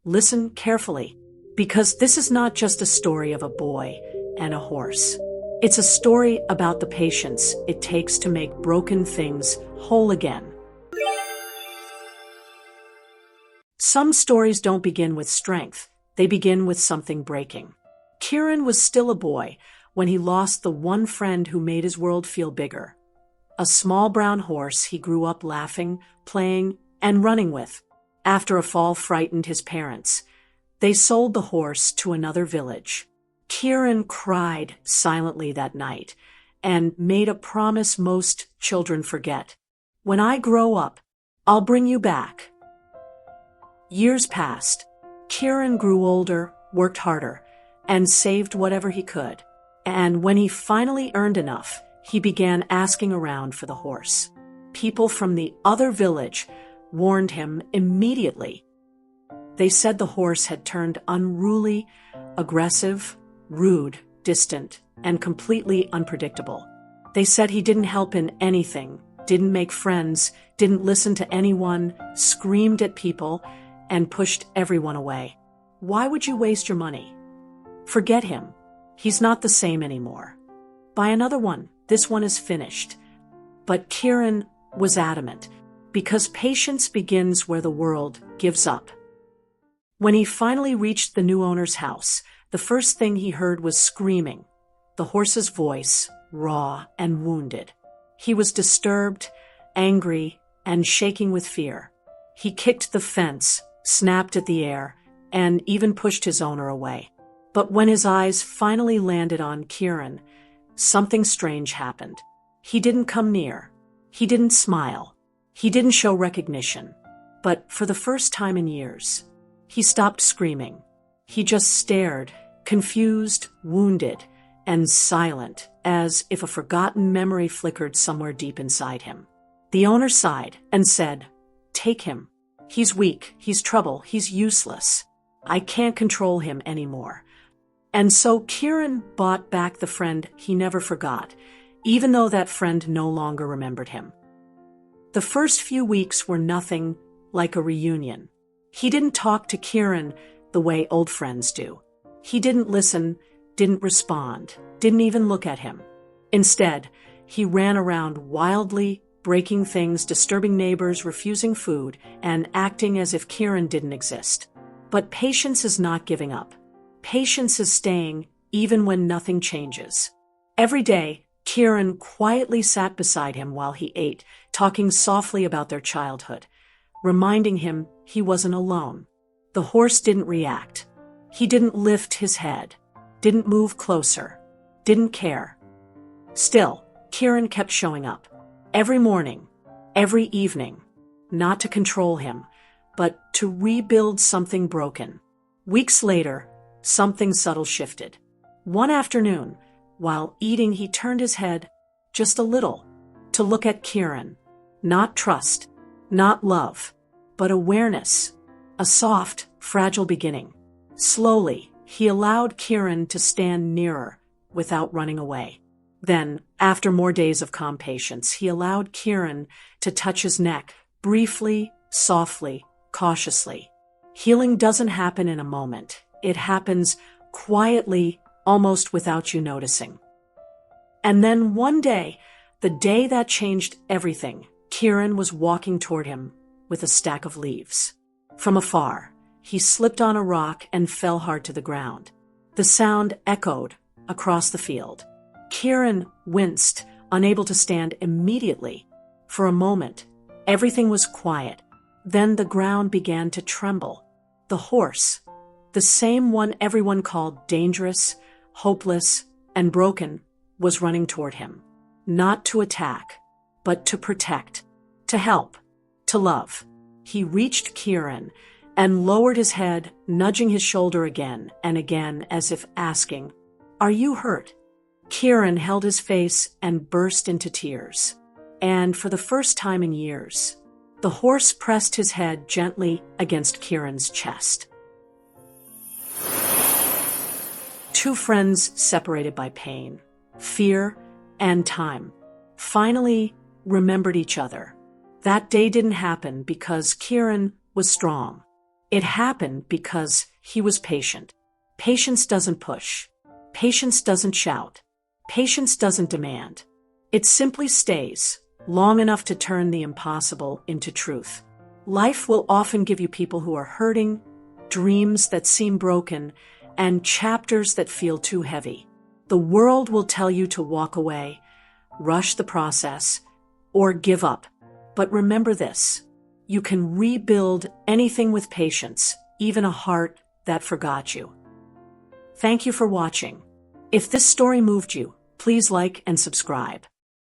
Listen carefully, because this is not just a story of a boy and a horse. It's a story about the patience it takes to make broken things whole again. Some stories don't begin with strength, they begin with something breaking. Kiran was still a boy when he lost the one friend who made his world feel bigger. A small brown horse he grew up laughing, playing, and running with. After a fall frightened his parents, they sold the horse to another village. Kiran cried silently that night and made a promise most children forget. When I grow up, I'll bring you back. Years passed. Kiran grew older, worked harder, and saved whatever he could. And when he finally earned enough, he began asking around for the horse. People from the other village warned him immediately. They said the horse had turned unruly, aggressive, rude, distant, and completely unpredictable. They said he didn't help in anything, didn't make friends, didn't listen to anyone, screamed at people, and pushed everyone away. Why would you waste your money? Forget him. He's not the same anymore. Buy another one. This one is finished. But Kiran was adamant, because patience begins where the world gives up. When he finally reached the new owner's house, the first thing he heard was screaming, the horse's voice, raw and wounded. He was disturbed, angry, and shaking with fear. He kicked the fence, snapped at the air, and even pushed his owner away. But when his eyes finally landed on Kiran, something strange happened. He didn't come near. He didn't smile. He didn't show recognition. But for the first time in years, he stopped screaming. He just stared, confused, wounded, and silent, as if a forgotten memory flickered somewhere deep inside him. The owner sighed and said, "Take him. He's weak, he's trouble, he's useless. I can't control him anymore." And so Kiran bought back the friend he never forgot, even though that friend no longer remembered him. The first few weeks were nothing like a reunion. He didn't talk to Kiran the way old friends do. He didn't listen, didn't respond, didn't even look at him. Instead, he ran around wildly, breaking things, disturbing neighbors, refusing food, and acting as if Kiran didn't exist. But patience is not giving up. Patience is staying even when nothing changes. Every day, Kiran quietly sat beside him while he ate, talking softly about their childhood, reminding him he wasn't alone. The horse didn't react. He didn't lift his head, didn't move closer, didn't care. Still, Kiran kept showing up. Every morning, every evening, not to control him, but to rebuild something broken. Weeks later, something subtle shifted. One afternoon, while eating, he turned his head just a little to look at Kiran. Not trust, not love, but awareness. A soft, fragile beginning. Slowly, he allowed Kiran to stand nearer without running away. Then, after more days of calm patience, he allowed Kiran to touch his neck, briefly, softly, cautiously. Healing doesn't happen in a moment. It happens quietly, almost without you noticing. And then one day, the day that changed everything, Kiran was walking toward him with a stack of leaves. From afar, he slipped on a rock and fell hard to the ground. The sound echoed across the field. Kiran winced, unable to stand immediately. For a moment, everything was quiet. Then the ground began to tremble. The horse, the same one everyone called dangerous, hopeless, and broken, was running toward him. Not to attack, but to protect, to help, to love. He reached Kiran and lowered his head, nudging his shoulder again and again as if asking, "Are you hurt?" Kiran held his face and burst into tears. And for the first time in years, the horse pressed his head gently against Kiran's chest. Two friends separated by pain, fear, and time, finally remembered each other. That day didn't happen because Kiran was strong. It happened because he was patient. Patience doesn't push. Patience doesn't shout. Patience doesn't demand. It simply stays, long enough to turn the impossible into truth. Life will often give you people who are hurting, dreams that seem broken, and chapters that feel too heavy. The world will tell you to walk away, rush the process, or give up. But remember this: you can rebuild anything with patience, even a heart that forgot you. Thank you for watching. If this story moved you, please like and subscribe.